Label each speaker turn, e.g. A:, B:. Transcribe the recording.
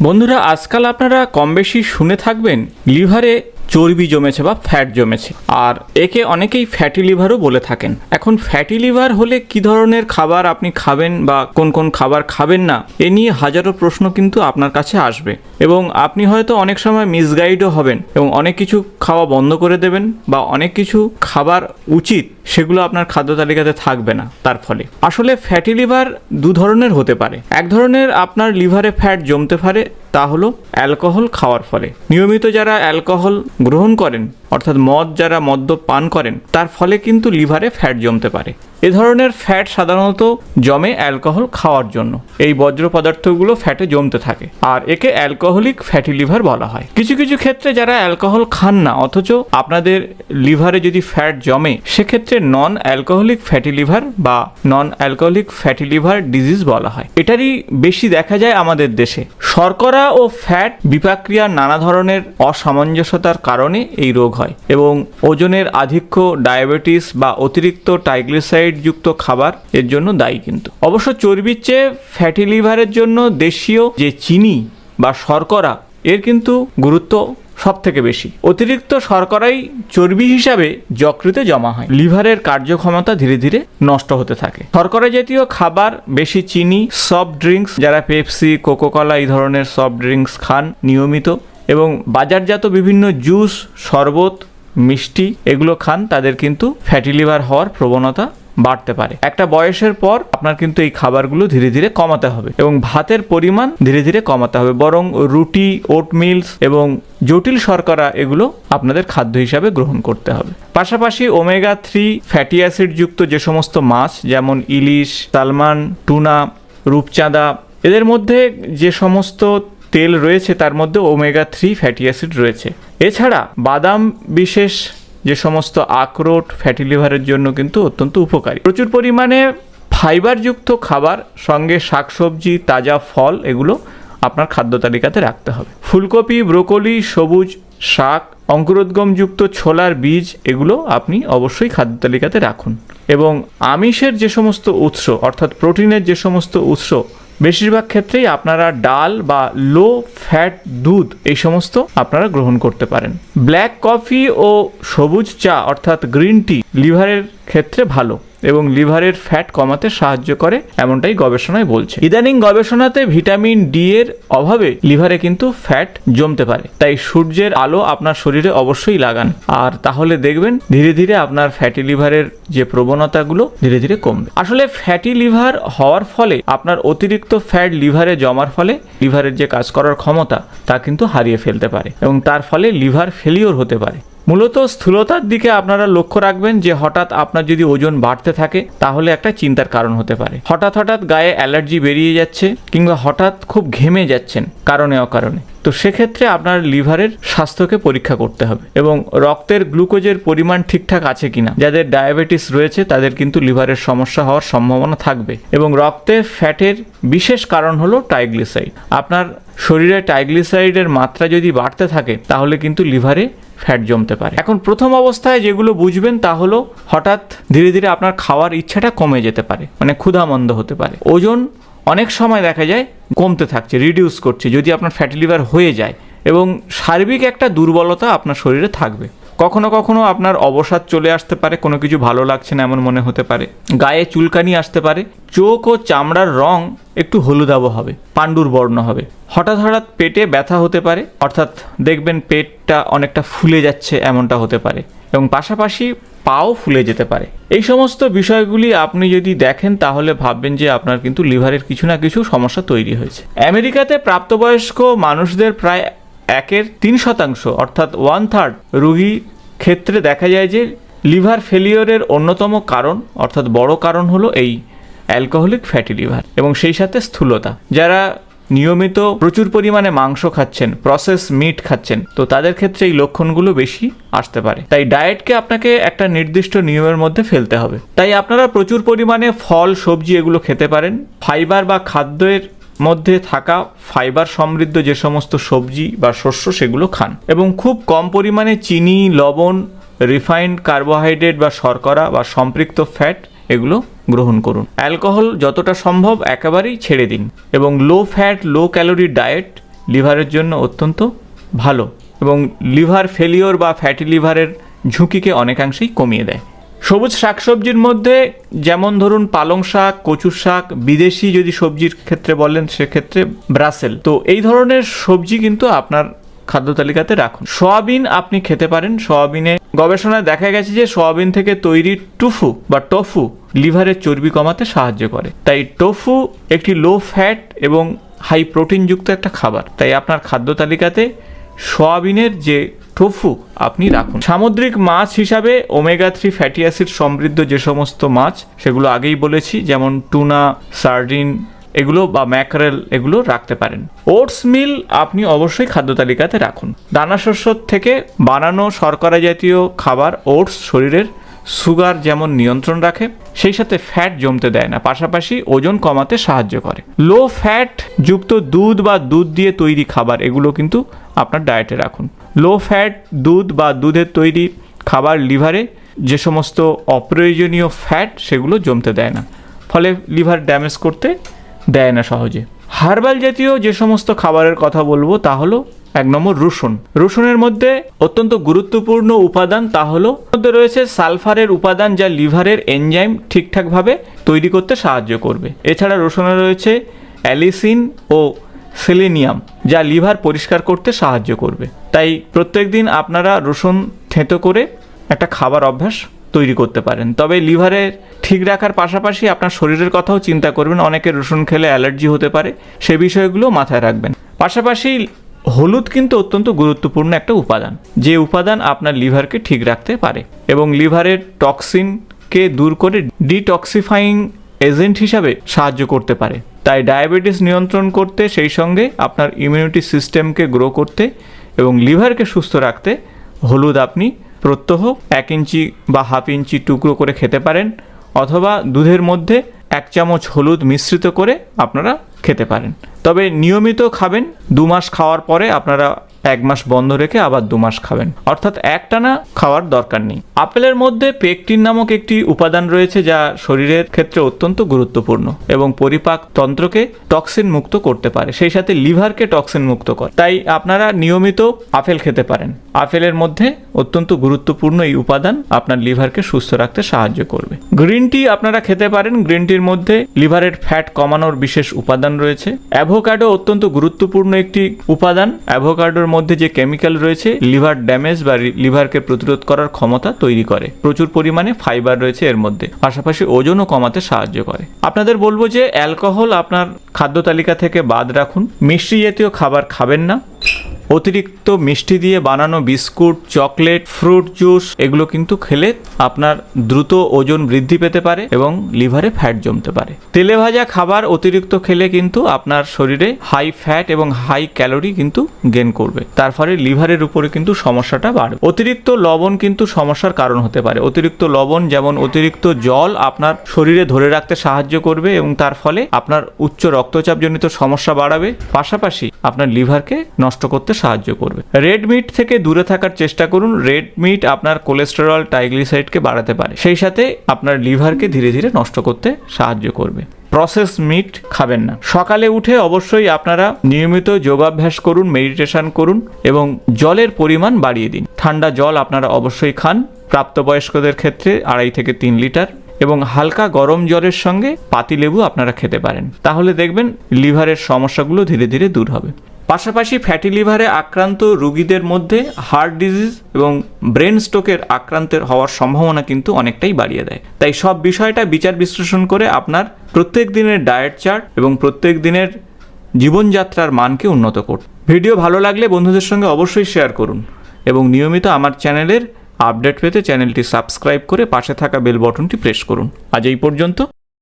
A: বন্ধুরা, আজকাল আপনারা কম বেশি শুনে থাকবেন লিভারে চর্বি জমেছে বা ফ্যাট জমেছে, আর একে অনেকেই ফ্যাটি লিভারও বলে থাকেন। এখন ফ্যাটি লিভার হলে কি ধরনের খাবার আপনি খাবেন বা কোন কোন খাবার খাবেন না, এ নিয়ে হাজারো প্রশ্ন কিন্তু আপনার কাছে আসবে এবং আপনি হয়তো অনেক সময় মিসগাইডও হবেন এবং অনেক কিছু খাওয়া বন্ধ করে দেবেন বা অনেক কিছু খাবার উচিত সেগুলো আপনার খাদ্য তালিকাতে থাকবে না। তার ফলে আসলে ফ্যাটি লিভার দু ধরনের হতে পারে। এক ধরনের আপনার লিভারে ফ্যাট জমতে পারে, তা হলো অ্যালকোহল খাওয়ার ফলে। নিয়মিত যারা অ্যালকোহল গ্রহণ করেন, অর্থাৎ মদ যারা মদ্য পান করেন, তার ফলে কিন্তু লিভারে ফ্যাট জমতে পারে। এ ধরনের ফ্যাট সাধারণত জমে অ্যালকোহল খাওয়ার জন্য। এই বজ্র পদার্থগুলো ফ্যাটে জমতে থাকে আর একে অ্যালকোহলিক ফ্যাটি লিভার বলা হয়। কিছু কিছু ক্ষেত্রে যারা অ্যালকোহল খান না অথচ আপনাদের লিভারে যদি ফ্যাট জমে, সেক্ষেত্রে নন অ্যালকোহলিক ফ্যাটি লিভার বা non alcoholic fatty liver disease বলা হয়। এটারই বেশি দেখা যায় আমাদের দেশে। শর্করা ও ফ্যাট বিপাক্রিয়ার নানা ধরনের অসামঞ্জস্যতার কারণে এই রোগ হয় এবং ওজনের আধিক্য, ডায়াবেটিস বা অতিরিক্ত ট্রাইগ্লিসারাইড যুক্ত খাবার এর জন্য দায়ী। কিন্তু অবশ্য চর্বির চেয়ে ফ্যাটি লিভারের জন্য দেশীয় যে চিনি বা শর্করা, এর কিন্তু গুরুত্ব সব থেকে বেশি। অতিরিক্ত শর্করাই চর্বি হিসাবে যকৃতে জমা হয়, লিভারের কার্যক্ষমতা ধীরে ধীরে নষ্ট হতে থাকে। শর্করা জাতীয় খাবার, বেশি চিনি, সফট ড্রিঙ্কস, যারা পেপসি, কোকোকলা এই ধরনের সফট ড্রিঙ্কস খান নিয়মিত, এবং বাজারজাত বিভিন্ন জুস, শরবত, মিষ্টি এগুলো খান, তাদের কিন্তু ফ্যাটি লিভার হওয়ার প্রবণতা বাড়তে পারে। একটা বয়সের পর আপনার কিন্তু এই খাবারগুলো ধীরে ধীরে কমাতে হবে এবং ভাতের পরিমাণ ধীরে ধীরে কমাতে হবে। বরং রুটি, ওটমিলস এবং জটিল শর্করা এগুলো আপনাদের খাদ্য হিসাবে গ্রহণ করতে হবে। পাশাপাশি ওমেগা 3 ফ্যাটি অ্যাসিড যুক্ত যে সমস্ত মাছ, যেমন ইলিশ, সালমান, টুনা, রূপচাঁদা, এদের মধ্যে যে সমস্ত তেল রয়েছে তার মধ্যে ওমেগা 3 ফ্যাটি অ্যাসিড রয়েছে। এছাড়া বাদাম, বিশেষ যে সমস্ত আখরোট ফ্যাটি লিভারের জন্য কিন্তু অত্যন্ত উপকারী। প্রচুর পরিমাণে ফাইবারযুক্ত খাবার, সঙ্গে শাকসবজি, তাজা ফল এগুলো আপনার খাদ্য তালিকাতে রাখতে হবে। ফুলকপি, ব্রোকলি, সবুজ শাক, অঙ্কুরোদ্গমযুক্ত ছোলার বীজ এগুলো আপনি অবশ্যই খাদ্য তালিকাতে রাখুন। এবং আমিষের যে সমস্ত উৎস, অর্থাৎ প্রোটিনের যে সমস্ত উৎস, বেশিরভাগ ক্ষেত্রেই আপনারা ডাল বা লো ফ্যাট দুধ এই সমস্ত আপনারা গ্রহণ করতে পারেন। ব্ল্যাক কফি ও সবুজ চা অর্থাৎ গ্রিন টি লিভারের ক্ষেত্রে ভালো এবং লিভারের ফ্যাট কমাতে সাহায্য করে, এমনটাই গবেষণায় বলছে। ইদানিং গবেষণাতে ভিটামিন ডি এর অভাবে লিভারে কিন্তু ফ্যাট জমতে পারে, তাই সূর্যের আলো আপনার শরীরে অবশ্যই লাগান, আর তাহলে দেখবেন ধীরে ধীরে আপনার ফ্যাটি লিভারের যে প্রবণতাগুলো ধীরে ধীরে কমবে। আসলে ফ্যাটি লিভার হওয়ার ফলে আপনার অতিরিক্ত ফ্যাট লিভারে জমার ফলে লিভারের যে কাজ করার ক্ষমতা তা কিন্তু হারিয়ে ফেলতে পারে এবং তার ফলে লিভার ফেলিওর হতে পারে। মূলত স্থূলতার দিকে আপনারা লক্ষ্য রাখবেন যে হঠাৎ আপনার যদি ওজন বাড়তে থাকে তাহলে একটা চিন্তার কারণ হতে পারে। হঠাৎ গায়ে অ্যালার্জি বেরিয়ে যাচ্ছে কিংবা হঠাৎ খুব ঘেমে যাচ্ছেন কারণে অকারণে, তো সেক্ষেত্রে আপনার লিভারের স্বাস্থ্যকে পরীক্ষা করতে হবে এবং রক্তের গ্লুকোজের পরিমাণ ঠিকঠাক আছে কিনা। যাদের ডায়াবেটিস রয়েছে তাদের কিন্তু লিভারের সমস্যা হওয়ার সম্ভাবনা থাকবে এবং রক্তে ফ্যাটের বিশেষ কারণ হলো ট্রাইগ্লিসারাইড। আপনার শরীরে ট্রাইগ্লিসারাইডের মাত্রা যদি বাড়তে থাকে তাহলে কিন্তু লিভারে ফ্যাট জমতে পারে। এখন প্রথম অবস্থায় যেগুলো বুঝবেন তা হলো হঠাৎ ধীরে ধীরে আপনার খাওয়ার ইচ্ছাটা কমে যেতে পারে, মানে ক্ষুধামন্দ হতে পারে। ওজন অনেক সময় দেখা যায় কমতে থাকছে, রিডিউস করছে যদি আপনার ফ্যাটি লিভার হয়ে যায়, এবং সার্বিক একটা দুর্বলতা আপনার শরীরে থাকবে। কখনো কখনো আপনার অবসাদ চলে আসতে পারে, কোনো কিছু ভালো লাগছে না এমন মনে হতে পারে, গায়ে চুলকানি আসতে পারে, চোখ ও চামড়ার রং একটু হলুদাভ হবে, পাণ্ডুর বর্ণ হবে, হঠাৎ পেটে ব্যথা হতে পারে, অর্থাৎ দেখবেন পেটটা অনেকটা ফুলে যাচ্ছে এমনটা হতে পারে, এবং পাশাপাশি পাও ফুলে যেতে পারে। এই সমস্ত বিষয়গুলি আপনি যদি দেখেন তাহলে ভাববেন যে আপনার কিন্তু লিভারের কিছু না কিছু সমস্যা তৈরি হয়েছে। আমেরিকাতে প্রাপ্তবয়স্ক মানুষদের প্রায় 1/3 অর্থাৎ 1/3 রোগী ক্ষেত্রে দেখা যায় যে লিভার ফেলিওরের অন্যতম কারণ অর্থাৎ বড় কারণ হলো এই অ্যালকোহলিক ফ্যাটি লিভার এবং সেই সাথে স্থূলতা। যারা নিয়মিত প্রচুর পরিমাণে মাংস খাচ্ছেন, প্রসেস মিট খাচ্ছেন, তো তাদের ক্ষেত্রে এই লক্ষণগুলো বেশি আসতে পারে। তাই ডায়েটকে আপনাকে একটা নির্দিষ্ট নিয়মের মধ্যে ফেলতে হবে। তাই আপনারা প্রচুর পরিমাণে ফল, সবজি এগুলো খেতে পারেন। ফাইবার বা খাদ্যের মধ্যে থাকা ফাইবার সমৃদ্ধ যে সমস্ত সবজি বা শস্য সেগুলো খান এবং খুব কম পরিমাণে চিনি, লবণ, রিফাইন্ড কার্বোহাইড্রেট বা শর্করা বা সম্পৃক্ত ফ্যাট এগুলো গ্রহণ করুন। অ্যালকোহল যতটা সম্ভব একেবারেই ছেড়ে দিন এবং low fat, low calorie diet লিভারের জন্য অত্যন্ত ভালো এবং লিভার ফেলিওর বা ফ্যাটি লিভারের ঝুঁকিকে অনেকাংশেই কমিয়ে দেয়। সবুজ শাকসবজির মধ্যে যেমন ধরুন পালং শাক, কচুর শাক, বিদেশি যদি সবজির ক্ষেত্রে বলেন সেক্ষেত্রে ব্রাসেল, তো এই ধরনের সবজি কিন্তু আপনার খাদ্য তালিকাতে রাখুন। সয়াবিন আপনি খেতে পারেন। সয়াবিনে গবেষণায় দেখা গেছে যে সয়াবিন থেকে তৈরি টোফু লিভারের চর্বি কমাতে সাহায্য করে। তাই টোফু একটি লো ফ্যাট এবং হাই প্রোটিনযুক্ত একটা খাবার, তাই আপনার খাদ্য তালিকাতে সয়াবিনের যে টোফু আপনি রাখুন। সামুদ্রিক মাছ হিসাবে ওমেগা 3 ফ্যাটি অ্যাসিড সমৃদ্ধ যে সমস্ত মাছ, সেগুলো আগেই বলেছি, যেমন টুনা, সার্ডিন এগুলো বা ম্যাকরেল, এগুলো রাখতে পারেন। ওটস মিল আপনি অবশ্যই খাদ্য তালিকাতে রাখুন। দানা শস্য থেকে বানানো শর্করা জাতীয় খাবার ওটস শরীরের সুগার যেমন নিয়ন্ত্রণ রাখে, সেই সাথে ফ্যাট জমতে দেয় না, পাশাপাশি ওজন কমাতে সাহায্য করে। লো ফ্যাট যুক্ত দুধ বা দুধ দিয়ে তৈরি খাবার, এগুলো কিন্তু আপনার ডায়েটে রাখুন। লো ফ্যাট দুধ বা দুধের তৈরি খাবার লিভারে যে সমস্ত অপ্রয়োজনীয় ফ্যাট সেগুলো জমতে দেয় না, ফলে লিভার ড্যামেজ করতে দেয় না সহজে। হার্বাল জাতীয় যে সমস্ত খাবারের কথা বলবো তা হলো 1 নম্বর রসুন। রসুনের মধ্যে অত্যন্ত গুরুত্বপূর্ণ উপাদান তা হলো মধ্যে রয়েছে সালফারের উপাদান, যা লিভারের এনজাইম ঠিকঠাকভাবে তৈরি করতে সাহায্য করবে। এছাড়া রসুনে রয়েছে অ্যালিসিন ও সেলেনিয়াম, যা লিভার পরিষ্কার করতে সাহায্য করবে। তাই প্রত্যেক দিন আপনারা রসুন থেঁতো করে একটা খাবার অভ্যাস তৈরি করতে পারেন। তবে লিভারে ঠিক রাখার পাশাপাশি আপনার শরীরের কথাও চিন্তা করবেন। অনেকের রসুন খেলে অ্যালার্জি হতে পারে, সে বিষয়গুলো মাথায় রাখবেন। পাশাপাশি হলুদ কিন্তু অত্যন্ত গুরুত্বপূর্ণ একটা উপাদান, যে উপাদান আপনার লিভারকে ঠিক রাখতে পারে এবং লিভারের টক্সিনকে দূর করে ডিটক্সিফাইং এজেন্ট হিসাবে সাহায্য করতে পারে। তাই ডায়াবেটিস নিয়ন্ত্রণ করতে, সেই সঙ্গে আপনার ইমিউনিটি সিস্টেমকে গ্রো করতে এবং লিভারকে সুস্থ রাখতে হলুদ আপনি প্রত্যহ 1 ইঞ্চি বা হাফ ইঞ্চি টুকরো করে খেতে পারেন, অথবা দুধের মধ্যে 1 চামচ হলুদ মিশ্রিত করে আপনারা খেতে পারেন। তবে নিয়মিত খাবেন। 2 মাস খাওয়ার পরে আপনারা 1 মাস বন্ধ রেখে আবার 2 মাস খাবেন, অর্থাৎ একটানা খাওয়ার দরকার নেই। আপেলের মধ্যে পেকটিন নামক একটি উপাদান রয়েছে, যা শরীরের ক্ষেত্রে অত্যন্ত গুরুত্বপূর্ণ এবং পরিপাক তন্ত্রকে টক্সিন মুক্ত করতে পারে, সেই সাথে লিভারকে টক্সিন মুক্ত করে। তাই আপনারা নিয়মিত আপেল খেতে পারেন। আপেলের মধ্যে অত্যন্ত গুরুত্বপূর্ণ এই উপাদান আপনার লিভারকে সুস্থ রাখতে সাহায্য করবে। গ্রিন টি আপনারা খেতে পারেন। গ্রিন টির মধ্যে লিভারের ফ্যাট কমানোর বিশেষ উপাদান রয়েছে। অ্যাভোকাডো অত্যন্ত গুরুত্বপূর্ণ একটি উপাদান। অ্যাভোকাডোর মধ্যে যে কেমিক্যাল রয়েছে লিভার ড্যামেজ বা লিভারকে প্রতিরোধ করার ক্ষমতা তৈরি করে। প্রচুর পরিমাণে ফাইবার রয়েছে এর মধ্যে, পাশাপাশি ওজনও কমাতে সাহায্য করে। আপনাদের বলবো যে অ্যালকোহল আপনার খাদ্য তালিকা থেকে বাদ রাখুন। মিষ্টি জাতীয় খাবার খাবেন না। অতিরিক্ত মিষ্টি দিয়ে বানানো বিস্কুট, চকলেট, ফ্রুট জুস এগুলো কিন্তু খেলে আপনার দ্রুত ওজন বৃদ্ধি পেতে পারে এবং লিভারে ফ্যাট জমতে পারে। তেলে ভাজা খাবার অতিরিক্ত খেলে কিন্তু আপনার শরীরে হাই ফ্যাট এবং হাই ক্যালোরি কিন্তু গেইন করবে, তার ফলে লিভারের উপরে কিন্তু সমস্যাটা বাড়বে। অতিরিক্ত লবণ কিন্তু সমস্যার কারণ হতে পারে। অতিরিক্ত লবণ যেমন অতিরিক্ত জল আপনার শরীরে ধরে রাখতে সাহায্য করবে এবং তার ফলে আপনার উচ্চ রক্তচাপজনিত সমস্যা বাড়াবে, পাশাপাশি আপনার লিভারকে নষ্ট করতে সাহায্য করবে। রেড মিট থেকে দূরে থাকার চেষ্টা করুন। রেড মিট আপনার কোলেস্টেরল, ট্রাইগ্লিসারাইডকে বাড়াতে পারে, সেই সাথে আপনার লিভারকে ধীরে ধীরে নষ্ট করতে সাহায্য করবে। প্রসেস মিট খাবেন না। সকালে উঠে অবশ্যই আপনারা নিয়মিত যোগাভ্যাস করুন, মেডিটেশন করুন এবং জলের পরিমাণ বাড়িয়ে দিন। ঠান্ডা জল আপনারা অবশ্যই খান। প্রাপ্তবয়স্কদের ক্ষেত্রে 2.5 থেকে 3 লিটার এবং হালকা গরম জলের সঙ্গে পাতিলেবু আপনারা খেতে পারেন। তাহলে দেখবেন লিভারের সমস্যাগুলো ধীরে ধীরে দূর হবে। পাশাপাশি ফ্যাটি লিভারে আক্রান্ত রোগীদের মধ্যে হার্ট ডিজিজ এবং ব্রেন স্ট্রোকের আক্রান্তের হওয়ার সম্ভাবনা কিন্তু অনেকটাই বাড়িয়ে দেয়। তাই সব বিষয়টা বিচার বিশ্লেষণ করে আপনার প্রত্যেক দিনের ডায়েট চার্ট এবং প্রত্যেক দিনের জীবনযাত্রার মানকে উন্নত করুন। ভিডিও ভালো লাগলে বন্ধুদের সঙ্গে অবশ্যই শেয়ার করুন এবং নিয়মিত আমার চ্যানেলের আপডেট পেতে চ্যানেলটি সাবস্ক্রাইব করে পাশে থাকা বেল বটনটি প্রেস করুন। আজ এই পর্যন্ত।